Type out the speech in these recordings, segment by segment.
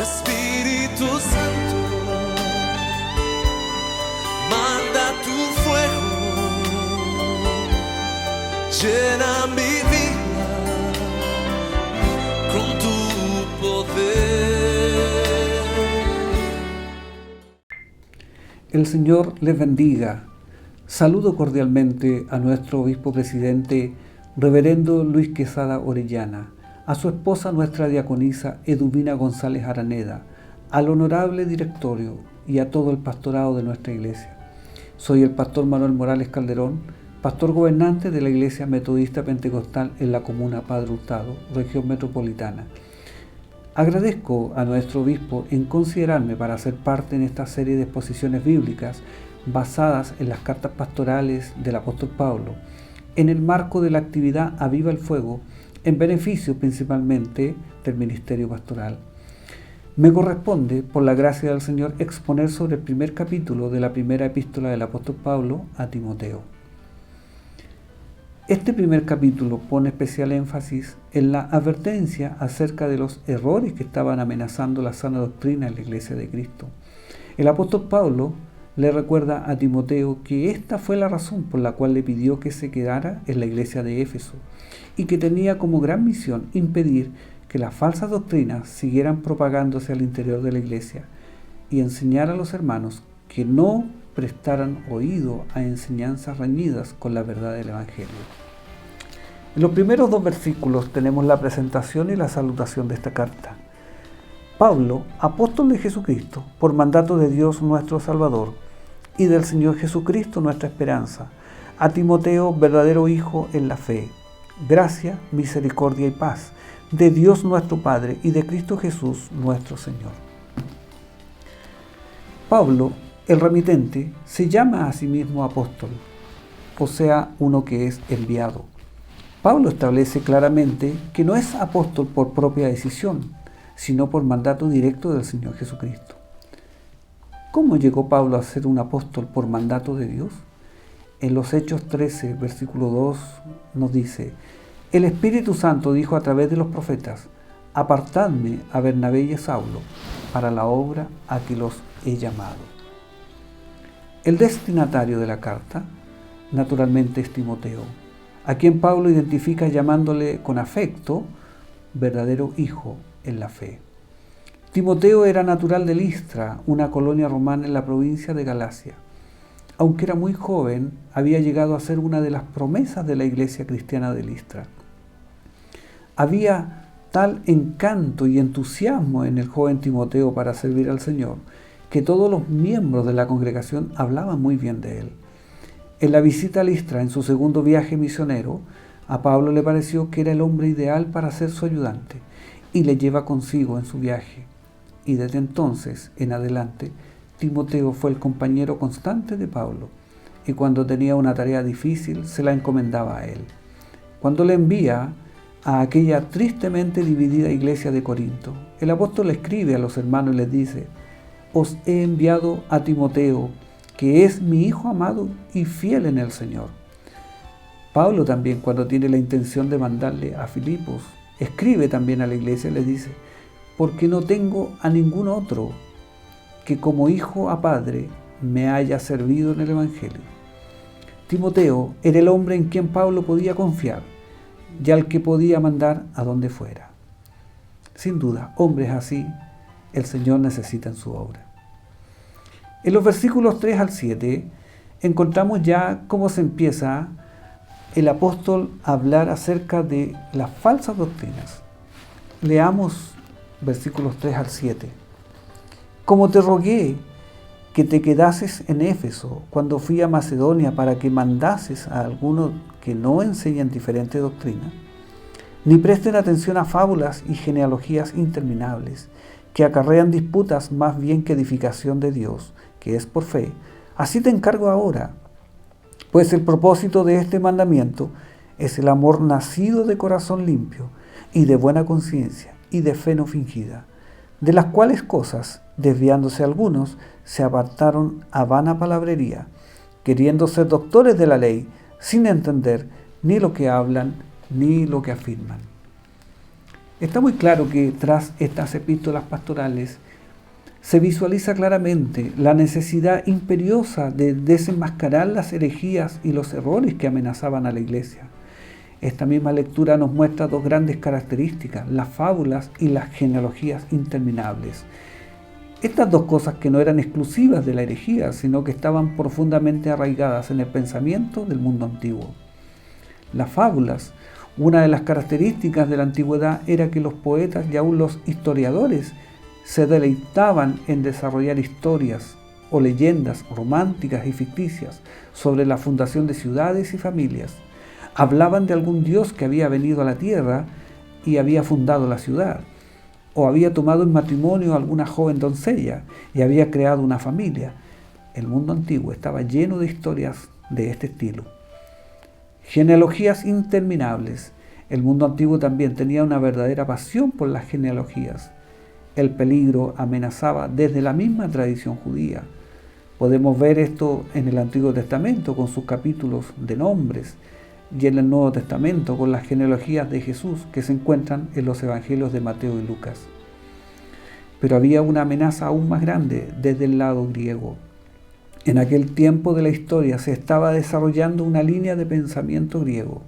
Espíritu Santo, manda tu fuego, llena mi vida con tu poder. El Señor les bendiga. Saludo cordialmente a nuestro obispo presidente, reverendo Luis Quesada Orellana, a su esposa, nuestra diaconisa Eduvina González Araneda, al honorable directorio y a todo el pastorado de nuestra iglesia. Soy el pastor Manuel Morales Calderón, pastor gobernante de la Iglesia Metodista Pentecostal en la comuna Padre Hurtado, región metropolitana. Agradezco a nuestro obispo en considerarme para ser parte en esta serie de exposiciones bíblicas basadas en las cartas pastorales del apóstol Pablo, en el marco de la actividad Aviva el Fuego, en beneficio principalmente del ministerio pastoral. Me corresponde, por la gracia del Señor, exponer sobre el primer capítulo de la primera epístola del apóstol Pablo a Timoteo. Este primer capítulo pone especial énfasis en la advertencia acerca de los errores que estaban amenazando la sana doctrina en la Iglesia de Cristo. El apóstol Pablo le recuerda a Timoteo que esta fue la razón por la cual le pidió que se quedara en la iglesia de Éfeso y que tenía como gran misión impedir que las falsas doctrinas siguieran propagándose al interior de la iglesia y enseñar a los hermanos que no prestaran oído a enseñanzas reñidas con la verdad del Evangelio. En los primeros 2 versículos tenemos la presentación y la salutación de esta carta. Pablo, apóstol de Jesucristo, por mandato de Dios nuestro Salvador y del Señor Jesucristo nuestra esperanza, a Timoteo, verdadero hijo en la fe, gracia, misericordia y paz, de Dios nuestro Padre y de Cristo Jesús nuestro Señor. Pablo, el remitente, se llama a sí mismo apóstol, o sea, uno que es enviado. Pablo establece claramente que no es apóstol por propia decisión, sino por mandato directo del Señor Jesucristo. ¿Cómo llegó Pablo a ser un apóstol por mandato de Dios? En los Hechos 13, versículo 2, nos dice: el Espíritu Santo dijo a través de los profetas: apartadme a Bernabé y a Saulo para la obra a que los he llamado. El destinatario de la carta, naturalmente, es Timoteo, a quien Pablo identifica llamándole con afecto verdadero hijo en la fe. Timoteo era natural de Listra, una colonia romana en la provincia de Galacia. Aunque era muy joven, había llegado a ser una de las promesas de la iglesia cristiana de Listra. Había tal encanto y entusiasmo en el joven Timoteo para servir al Señor, que todos los miembros de la congregación hablaban muy bien de él. En la visita a Listra, en su segundo viaje misionero, a Pablo le pareció que era el hombre ideal para ser su ayudante, y le lleva consigo en su viaje. Y desde entonces en adelante, Timoteo fue el compañero constante de Pablo, y cuando tenía una tarea difícil se la encomendaba a él. Cuando le envía a aquella tristemente dividida iglesia de Corinto, el apóstol escribe a los hermanos y les dice: os he enviado a Timoteo, que es mi hijo amado y fiel en el Señor. Pablo también, cuando tiene la intención de mandarle a Filipos, escribe también a la iglesia y le dice: porque no tengo a ningún otro que como hijo a padre me haya servido en el Evangelio. Timoteo era el hombre en quien Pablo podía confiar y al que podía mandar a donde fuera. Sin duda, hombres así el Señor necesita en su obra. En los versículos 3 al 7 encontramos ya cómo se empieza el apóstol a hablar acerca de las falsas doctrinas. Leamos versículos 3 al 7. Como te rogué que te quedases en Éfeso cuando fui a Macedonia para que mandases a algunos que no enseñan diferente doctrina, ni presten atención a fábulas y genealogías interminables, que acarrean disputas más bien que edificación de Dios, que es por fe, así te encargo ahora. Pues el propósito de este mandamiento es el amor nacido de corazón limpio y de buena conciencia y de fe no fingida, de las cuales cosas, desviándose algunos, se apartaron a vana palabrería, queriendo ser doctores de la ley, sin entender ni lo que hablan ni lo que afirman. Está muy claro que tras estas epístolas pastorales se visualiza claramente la necesidad imperiosa de desenmascarar las herejías y los errores que amenazaban a la iglesia. Esta misma lectura nos muestra dos grandes características, las fábulas y las genealogías interminables. Estas dos cosas que no eran exclusivas de la herejía, sino que estaban profundamente arraigadas en el pensamiento del mundo antiguo. Las fábulas, una de las características de la antigüedad era que los poetas y aún los historiadores se deleitaban en desarrollar historias o leyendas románticas y ficticias sobre la fundación de ciudades y familias. Hablaban de algún dios que había venido a la tierra y había fundado la ciudad, o había tomado en matrimonio a alguna joven doncella y había creado una familia. El mundo antiguo estaba lleno de historias de este estilo. Genealogías interminables. El mundo antiguo también tenía una verdadera pasión por las genealogías. El peligro amenazaba desde la misma tradición judía. Podemos ver esto en el Antiguo Testamento con sus capítulos de nombres y en el Nuevo Testamento con las genealogías de Jesús que se encuentran en los evangelios de Mateo y Lucas. Pero había una amenaza aún más grande desde el lado griego. En aquel tiempo de la historia se estaba desarrollando una línea de pensamiento griego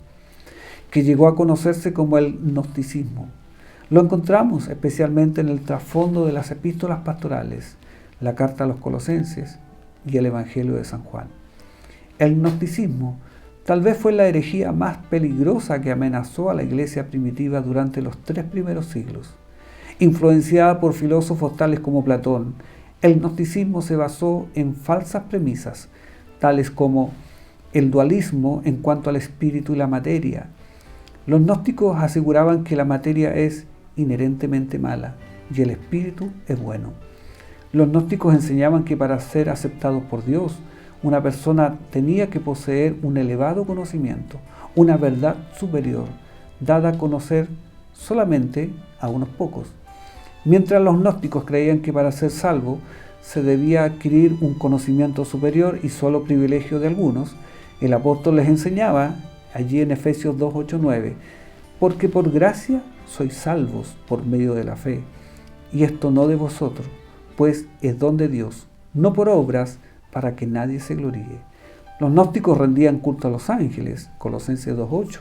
que llegó a conocerse como el gnosticismo. Lo encontramos especialmente en el trasfondo de las epístolas pastorales, la carta a los Colosenses y el Evangelio de San Juan. El gnosticismo tal vez fue la herejía más peligrosa que amenazó a la iglesia primitiva durante los 3 primeros siglos. Influenciada por filósofos tales como Platón, el gnosticismo se basó en falsas premisas, tales como el dualismo en cuanto al espíritu y la materia. Los gnósticos aseguraban que la materia es inherentemente mala y el espíritu es bueno. Los gnósticos enseñaban que para ser aceptados por Dios, una persona tenía que poseer un elevado conocimiento, una verdad superior, dada a conocer solamente a unos pocos. Mientras los gnósticos creían que para ser salvo se debía adquirir un conocimiento superior y solo privilegio de algunos, el apóstol les enseñaba, allí en Efesios 2, 8, 9, porque por gracia sois salvos por medio de la fe, y esto no de vosotros, pues es don de Dios, no por obras, para que nadie se gloríe. Los gnósticos rendían culto a los ángeles, Colosenses 2:8.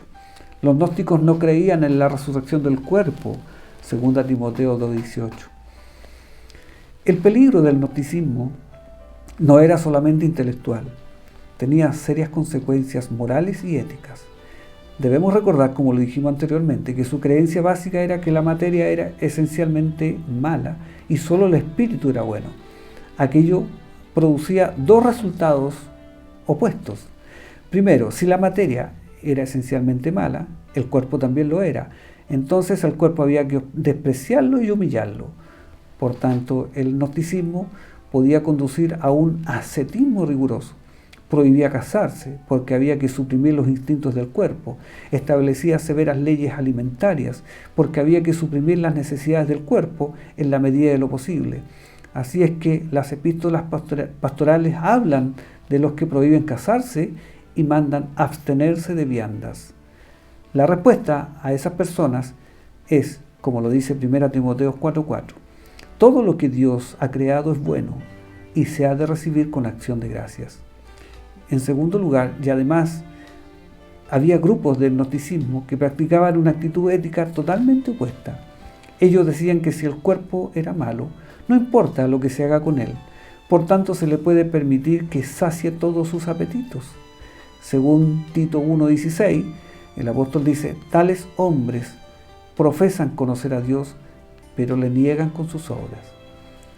Los gnósticos no creían en la resurrección del cuerpo, 2 Timoteo 2:18. El peligro del gnosticismo no era solamente intelectual, tenía serias consecuencias morales y éticas. Debemos recordar, como lo dijimos anteriormente, que su creencia básica era que la materia era esencialmente mala y solo el espíritu era bueno. Aquello producía dos resultados opuestos. Primero, si la materia era esencialmente mala, el cuerpo también lo era. Entonces al cuerpo había que despreciarlo y humillarlo. Por tanto, el gnosticismo podía conducir a un ascetismo riguroso. Prohibía casarse porque había que suprimir los instintos del cuerpo. Establecía severas leyes alimentarias porque había que suprimir las necesidades del cuerpo en la medida de lo posible. Así es que las epístolas pastorales hablan de los que prohíben casarse y mandan abstenerse de viandas. La respuesta a esas personas es, como lo dice 1 Timoteo 4:4, todo lo que Dios ha creado es bueno y se ha de recibir con acción de gracias. En segundo lugar, y además, había grupos del gnosticismo que practicaban una actitud ética totalmente opuesta. Ellos decían que si el cuerpo era malo, no importa lo que se haga con él, por tanto se le puede permitir que sacie todos sus apetitos. Según Tito 1:16, el apóstol dice, tales hombres profesan conocer a Dios, pero le niegan con sus obras.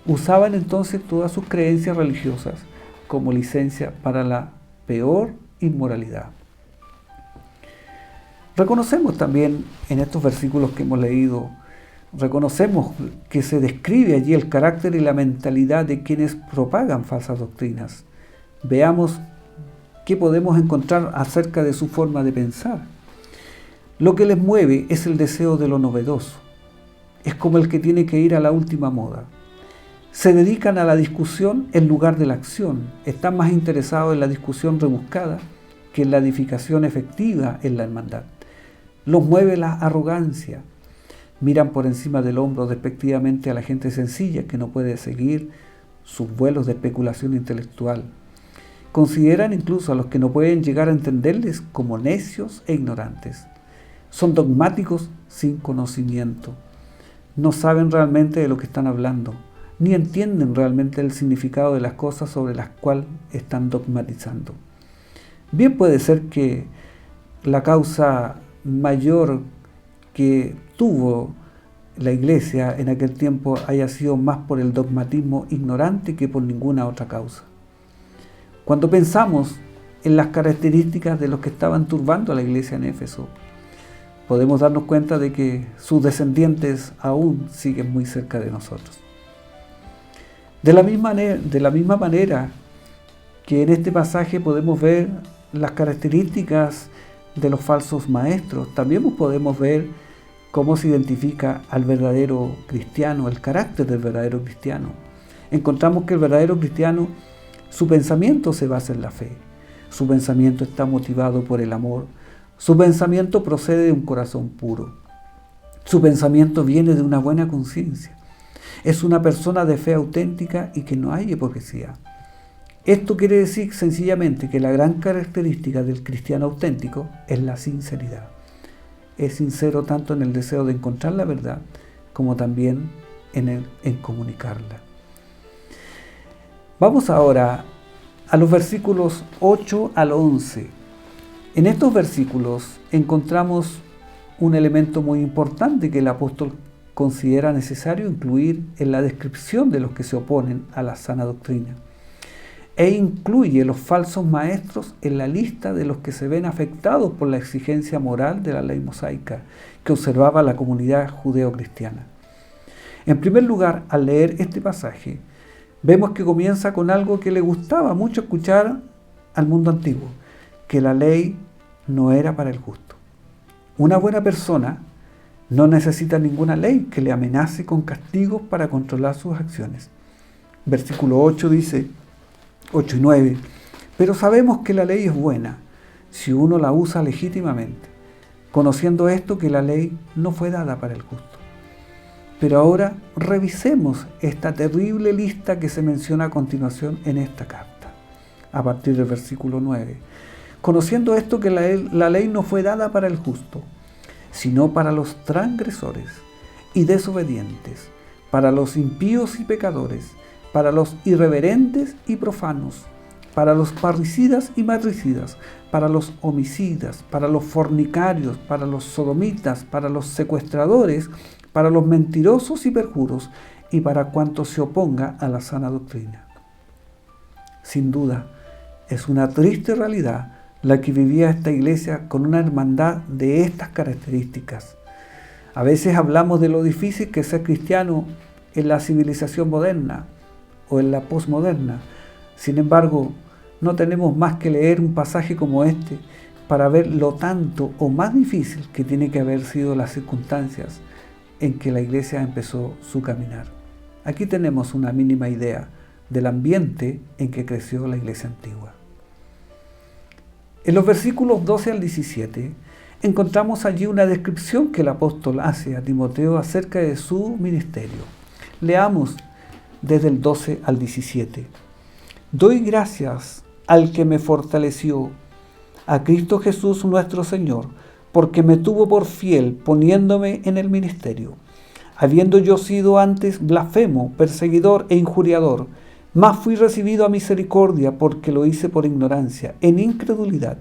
Usaban entonces todas sus creencias religiosas como licencia para la peor inmoralidad. Reconocemos también en estos versículos que hemos leído, reconocemos que se describe allí el carácter y la mentalidad de quienes propagan falsas doctrinas. Veamos qué podemos encontrar acerca de su forma de pensar. Lo que les mueve es el deseo de lo novedoso. Es como el que tiene que ir a la última moda. Se dedican a la discusión en lugar de la acción. Están más interesados en la discusión rebuscada que en la edificación efectiva en la hermandad. Los mueve la arrogancia. Miran por encima del hombro despectivamente a la gente sencilla que no puede seguir sus vuelos de especulación intelectual. Consideran incluso a los que no pueden llegar a entenderles como necios e ignorantes. Son dogmáticos sin conocimiento. No saben realmente de lo que están hablando, ni entienden realmente el significado de las cosas sobre las cuales están dogmatizando. Bien puede ser que la causa mayor que tuvo la Iglesia en aquel tiempo haya sido más por el dogmatismo ignorante que por ninguna otra causa. Cuando pensamos en las características de los que estaban turbando a la Iglesia en Éfeso, podemos darnos cuenta de que sus descendientes aún siguen muy cerca de nosotros. De la misma manera que en este pasaje podemos ver las características de los falsos maestros, también podemos ver cómo se identifica al verdadero cristiano, el carácter del verdadero cristiano. Encontramos que el verdadero cristiano, su pensamiento se basa en la fe, su pensamiento está motivado por el amor, su pensamiento procede de un corazón puro, su pensamiento viene de una buena conciencia, es una persona de fe auténtica y que no hay hipocresía. Esto quiere decir sencillamente que la gran característica del cristiano auténtico es la sinceridad. Es sincero tanto en el deseo de encontrar la verdad como también en comunicarla. Vamos ahora a los versículos 8 al 11. En estos versículos encontramos un elemento muy importante que el apóstol considera necesario incluir en la descripción de los que se oponen a la sana doctrina. E incluye los falsos maestros en la lista de los que se ven afectados por la exigencia moral de la ley mosaica que observaba la comunidad judeo-cristiana. En primer lugar, al leer este pasaje, vemos que comienza con algo que le gustaba mucho escuchar al mundo antiguo, que la ley no era para el justo. Una buena persona no necesita ninguna ley que le amenace con castigos para controlar sus acciones. Versículo 8 dice, 8 y 9, pero sabemos que la ley es buena si uno la usa legítimamente, conociendo esto que la ley no fue dada para el justo. Pero ahora revisemos esta terrible lista que se menciona a continuación en esta carta, a partir del versículo 9. Conociendo esto que la ley no fue dada para el justo, sino para los transgresores y desobedientes, para los impíos y pecadores, para los irreverentes y profanos, para los parricidas y matricidas, para los homicidas, para los fornicarios, para los sodomitas, para los secuestradores, para los mentirosos y perjuros, y para cuanto se oponga a la sana doctrina. Sin duda, es una triste realidad la que vivía esta iglesia con una hermandad de estas características. A veces hablamos de lo difícil que es ser cristiano en la civilización moderna o en la posmoderna. Sin embargo, no tenemos más que leer un pasaje como este para ver lo tanto o más difícil que tiene que haber sido las circunstancias en que la iglesia empezó su caminar. Aquí tenemos una mínima idea del ambiente en que creció la iglesia antigua. En los versículos 12 al 17 encontramos allí una descripción que el apóstol hace a Timoteo acerca de su ministerio. Leamos desde el 12 al 17. Doy gracias al que me fortaleció, a Cristo Jesús nuestro Señor, porque me tuvo por fiel poniéndome en el ministerio. Habiendo yo sido antes blasfemo, perseguidor e injuriador, mas fui recibido a misericordia porque lo hice por ignorancia, en incredulidad.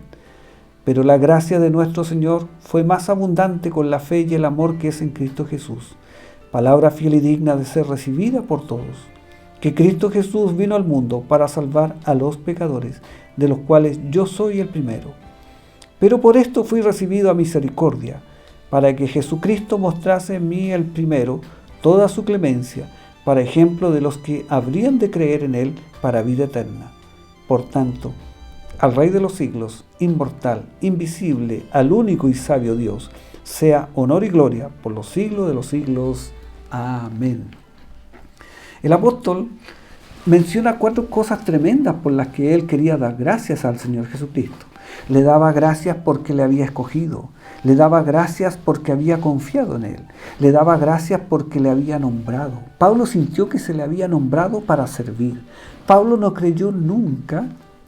Pero la gracia de nuestro Señor fue más abundante con la fe y el amor que es en Cristo Jesús. Palabra fiel y digna de ser recibida por todos. Que Cristo Jesús vino al mundo para salvar a los pecadores, de los cuales yo soy el primero. Pero por esto fui recibido a misericordia, para que Jesucristo mostrase en mí el primero toda su clemencia, para ejemplo de los que habrían de creer en Él para vida eterna. Por tanto, al Rey de los siglos, inmortal, invisible, al único y sabio Dios, sea honor y gloria por los siglos de los siglos. Amén. El apóstol menciona 4 cosas tremendas por las que él quería dar gracias al Señor Jesucristo. Le daba gracias porque le había escogido. Le daba gracias porque había confiado en él. Le daba gracias porque le había nombrado. Pablo sintió que se le había nombrado para servir. Pablo no creyó nunca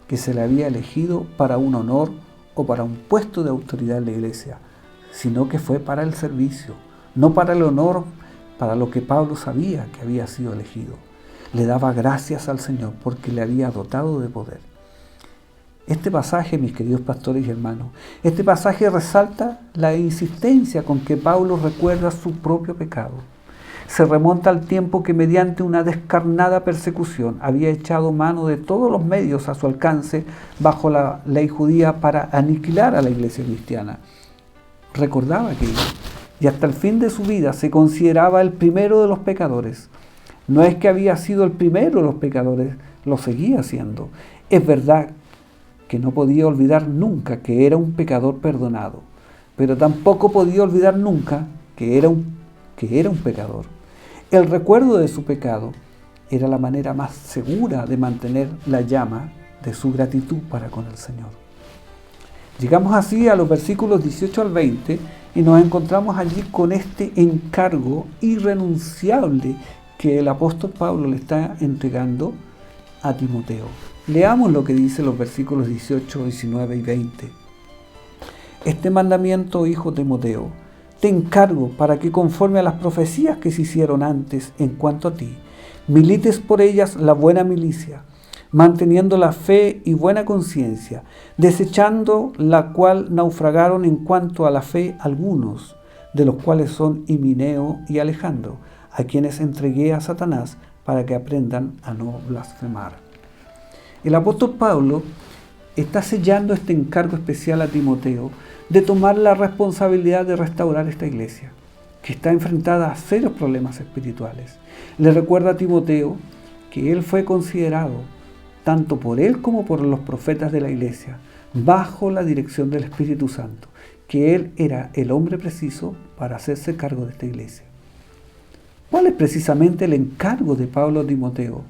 que se le había elegido para un honor o para un puesto de autoridad en la iglesia, sino que fue para el servicio, no para el honor, para lo que Pablo sabía que había sido elegido. Le daba gracias al Señor porque le había dotado de poder. Este pasaje, mis queridos pastores y hermanos, este pasaje resalta la insistencia con que Pablo recuerda su propio pecado. Se remonta al tiempo que mediante una descarnada persecución había echado mano de todos los medios a su alcance bajo la ley judía para aniquilar a la iglesia cristiana. Recordaba aquello y hasta el fin de su vida se consideraba el primero de los pecadores. No es que había sido el primero de los pecadores, lo seguía siendo. Es verdad que no podía olvidar nunca que era un pecador perdonado, pero tampoco podía olvidar nunca que era un pecador. El recuerdo de su pecado era la manera más segura de mantener la llama de su gratitud para con el Señor. Llegamos así a los versículos 18 al 20 y nos encontramos allí con este encargo irrenunciable que el apóstol Pablo le está entregando a Timoteo. Leamos lo que dice los versículos 18, 19 y 20. Este mandamiento, hijo Timoteo, te encargo para que conforme a las profecías que se hicieron antes en cuanto a ti, milites por ellas la buena milicia, manteniendo la fe y buena conciencia, desechando la cual naufragaron en cuanto a la fe algunos, de los cuales son Himeneo y Alejandro, a quienes entregué a Satanás para que aprendan a no blasfemar. El apóstol Pablo está sellando este encargo especial a Timoteo de tomar la responsabilidad de restaurar esta iglesia, que está enfrentada a serios problemas espirituales. Le recuerda a Timoteo que él fue considerado, tanto por él como por los profetas de la iglesia, bajo la dirección del Espíritu Santo, que él era el hombre preciso para hacerse cargo de esta iglesia. ¿Cuál es precisamente el encargo de Pablo a Timoteo?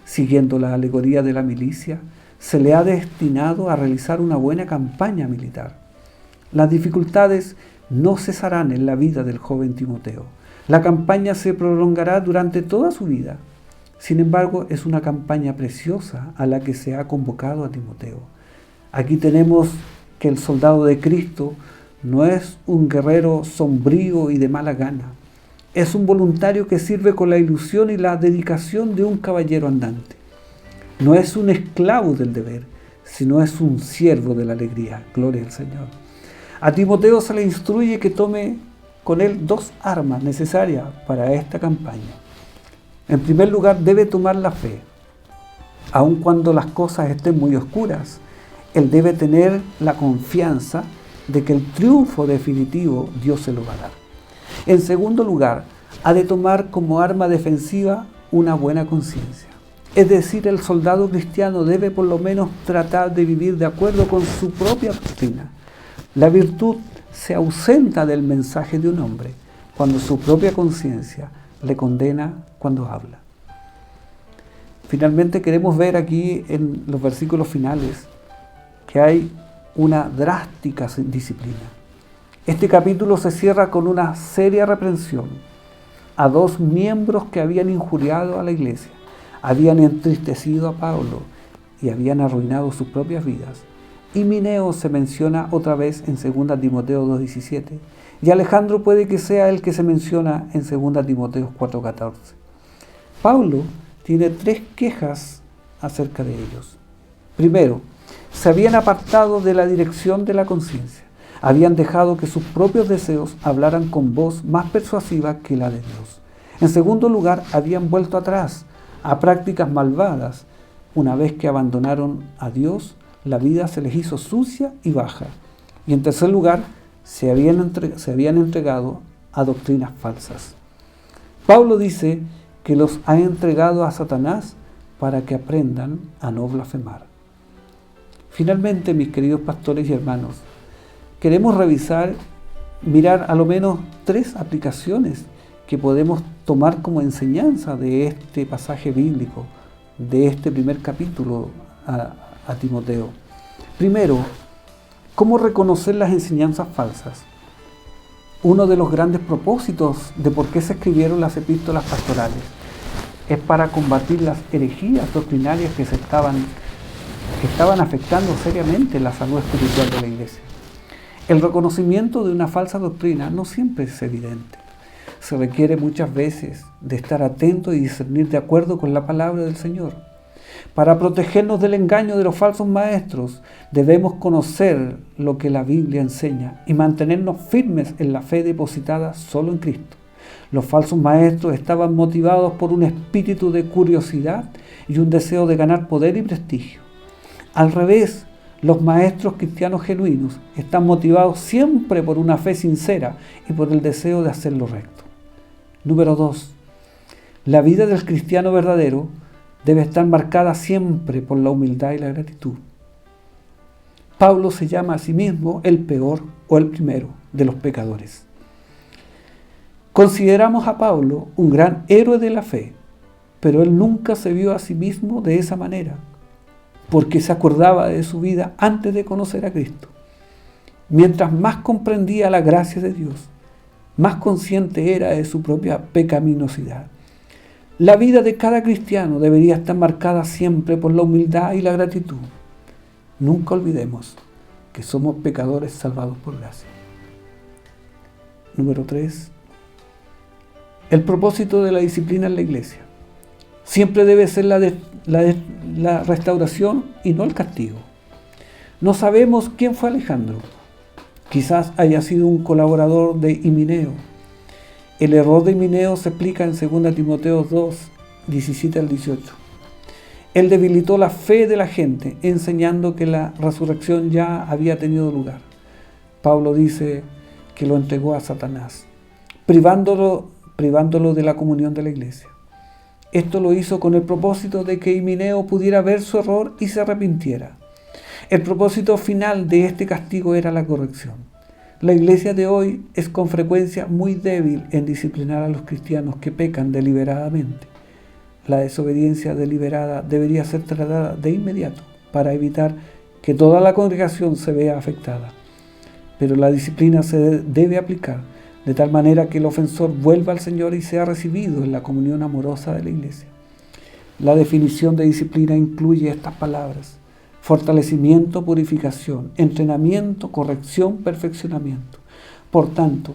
Siguiendo la alegoría de la milicia, se le ha destinado a realizar una buena campaña militar. Las dificultades no cesarán en la vida del joven Timoteo. La campaña se prolongará durante toda su vida. Sin embargo, es una campaña preciosa a la que se ha convocado a Timoteo. Aquí tenemos que el soldado de Cristo no es un guerrero sombrío y de mala gana. Es un voluntario que sirve con la ilusión y la dedicación de un caballero andante. No es un esclavo del deber, sino es un siervo de la alegría. Gloria al Señor. A Timoteo se le instruye que tome con él dos armas necesarias para esta campaña. En primer lugar, debe tomar la fe. Aun cuando las cosas estén muy oscuras, él debe tener la confianza de que el triunfo definitivo Dios se lo va a dar. En segundo lugar, ha de tomar como arma defensiva una buena conciencia. Es decir, el soldado cristiano debe por lo menos tratar de vivir de acuerdo con su propia doctrina. La virtud se ausenta del mensaje de un hombre cuando su propia conciencia le condena cuando habla. Finalmente queremos ver aquí en los versículos finales que hay una drástica disciplina. Este capítulo se cierra con una seria reprensión a dos miembros que habían injuriado a la iglesia, habían entristecido a Pablo y habían arruinado sus propias vidas. Himeneo se menciona otra vez en 2 Timoteo 2:17 y Alejandro puede que sea el que se menciona en 2 Timoteo 4:14. Pablo tiene tres quejas acerca de ellos. Primero, se habían apartado de la dirección de la conciencia. Habían dejado que sus propios deseos hablaran con voz más persuasiva que la de Dios. En segundo lugar, habían vuelto atrás a prácticas malvadas. Una vez que abandonaron a Dios, la vida se les hizo sucia y baja. Y en tercer lugar, se habían entregado a doctrinas falsas. Pablo dice que los ha entregado a Satanás para que aprendan a no blasfemar. Finalmente, mis queridos pastores y hermanos, queremos mirar a lo menos tres aplicaciones que podemos tomar como enseñanza de este pasaje bíblico, de este primer capítulo a Timoteo. Primero, ¿Cómo reconocer las enseñanzas falsas? Uno de los grandes propósitos de por qué se escribieron las epístolas pastorales es para combatir las herejías doctrinarias que estaban afectando seriamente la salud espiritual de la iglesia. El reconocimiento de una falsa doctrina no siempre es evidente. Se requiere muchas veces de estar atento y discernir de acuerdo con la palabra del Señor. Para protegernos del engaño de los falsos maestros, debemos conocer lo que la Biblia enseña y mantenernos firmes en la fe depositada solo en Cristo. Los falsos maestros estaban motivados por un espíritu de curiosidad y un deseo de ganar poder y prestigio. Al revés, los maestros cristianos genuinos están motivados siempre por una fe sincera y por el deseo de hacer lo recto. Número 2. La vida del cristiano verdadero debe estar marcada siempre por la humildad y la gratitud. Pablo se llama a sí mismo el peor o el primero de los pecadores. Consideramos a Pablo un gran héroe de la fe, pero él nunca se vio a sí mismo de esa manera, porque se acordaba de su vida antes de conocer a Cristo. Mientras más comprendía la gracia de Dios, más consciente era de su propia pecaminosidad. La vida de cada cristiano debería estar marcada siempre por la humildad y la gratitud. Nunca olvidemos que somos pecadores salvados por gracia. Número 3. El propósito de la disciplina en la iglesia siempre debe ser la restauración y no el castigo. No sabemos quién fue Alejandro. Quizás haya sido un colaborador de Himeneo. El error de Himeneo se explica en 2 Timoteo 2, 17 al 18. Él debilitó la fe de la gente, enseñando que la resurrección ya había tenido lugar. Pablo dice que lo entregó a Satanás, privándolo de la comunión de la iglesia. Esto lo hizo con el propósito de que Himeneo pudiera ver su error y se arrepintiera. El propósito final de este castigo era la corrección. La iglesia de hoy es con frecuencia muy débil en disciplinar a los cristianos que pecan deliberadamente. La desobediencia deliberada debería ser tratada de inmediato para evitar que toda la congregación se vea afectada. Pero la disciplina se debe aplicar de tal manera que el ofensor vuelva al Señor y sea recibido en la comunión amorosa de la iglesia. La definición de disciplina incluye estas palabras: fortalecimiento, purificación, entrenamiento, corrección, perfeccionamiento. Por tanto,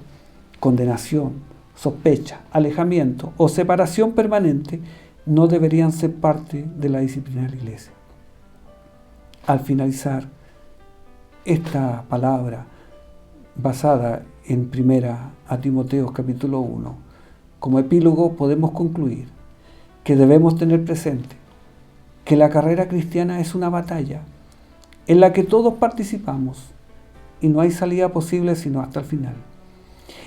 condenación, sospecha, alejamiento o separación permanente no deberían ser parte de la disciplina de la iglesia. Al finalizar esta palabra basada en 1 Timoteo capítulo 1, como epílogo podemos concluir que debemos tener presente que la carrera cristiana es una batalla en la que todos participamos y no hay salida posible sino hasta el final.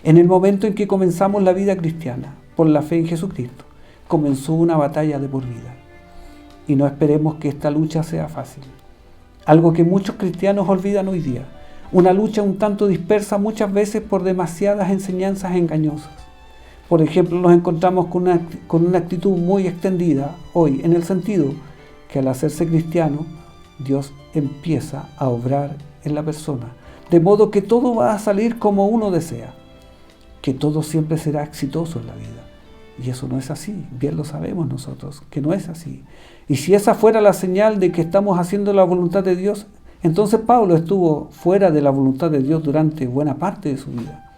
En el momento en que comenzamos la vida cristiana por la fe en Jesucristo, comenzó una batalla de por vida. Y no esperemos que esta lucha sea fácil. Algo que muchos cristianos olvidan hoy día. Una lucha un tanto dispersa muchas veces por demasiadas enseñanzas engañosas. Por ejemplo, nos encontramos con una actitud muy extendida hoy, en el sentido que al hacerse cristiano, Dios empieza a obrar en la persona, de modo que todo va a salir como uno desea, que todo siempre será exitoso en la vida. Y eso no es así, bien lo sabemos nosotros, que no es así. Y si esa fuera la señal de que estamos haciendo la voluntad de Dios, entonces Pablo estuvo fuera de la voluntad de Dios durante buena parte de su vida.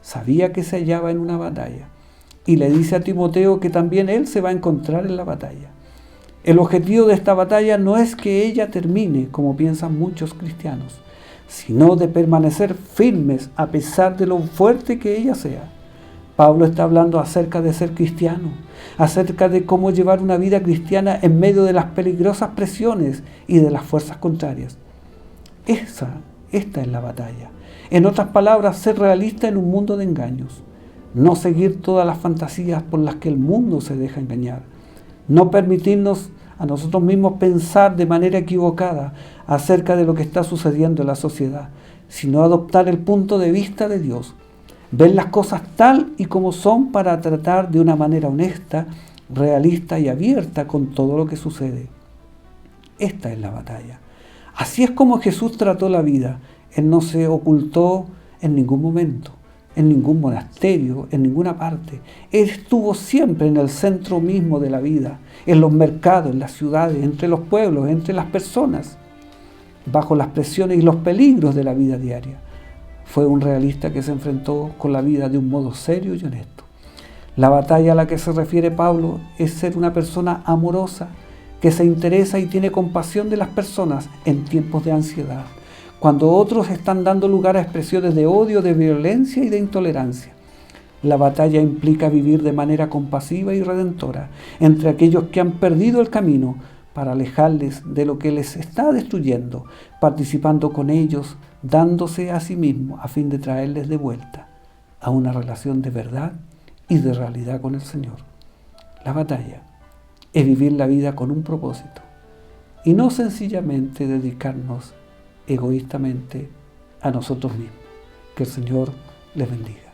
Sabía que se hallaba en una batalla y le dice a Timoteo que también él se va a encontrar en la batalla. El objetivo de esta batalla no es que ella termine, como piensan muchos cristianos, sino de permanecer firmes a pesar de lo fuerte que ella sea. Pablo está hablando acerca de ser cristiano, acerca de cómo llevar una vida cristiana en medio de las peligrosas presiones y de las fuerzas contrarias. Esta es la batalla. En otras palabras, ser realista en un mundo de engaños. No seguir todas las fantasías por las que el mundo se deja engañar. No permitirnos a nosotros mismos pensar de manera equivocada acerca de lo que está sucediendo en la sociedad, sino adoptar el punto de vista de Dios. Ver las cosas tal y como son para tratar de una manera honesta, realista y abierta con todo lo que sucede. Esta es la batalla. Así es como Jesús trató la vida. Él no se ocultó en ningún momento, en ningún monasterio, en ninguna parte. Él estuvo siempre en el centro mismo de la vida, en los mercados, en las ciudades, entre los pueblos, entre las personas, bajo las presiones y los peligros de la vida diaria. Fue un realista que se enfrentó con la vida de un modo serio y honesto. La batalla a la que se refiere Pablo es ser una persona amorosa, que se interesa y tiene compasión de las personas en tiempos de ansiedad, cuando otros están dando lugar a expresiones de odio, de violencia y de intolerancia. La batalla implica vivir de manera compasiva y redentora entre aquellos que han perdido el camino para alejarles de lo que les está destruyendo, participando con ellos, dándose a sí mismo a fin de traerles de vuelta a una relación de verdad y de realidad con el Señor. La batalla es vivir la vida con un propósito y no sencillamente dedicarnos egoístamente a nosotros mismos. Que el Señor les bendiga.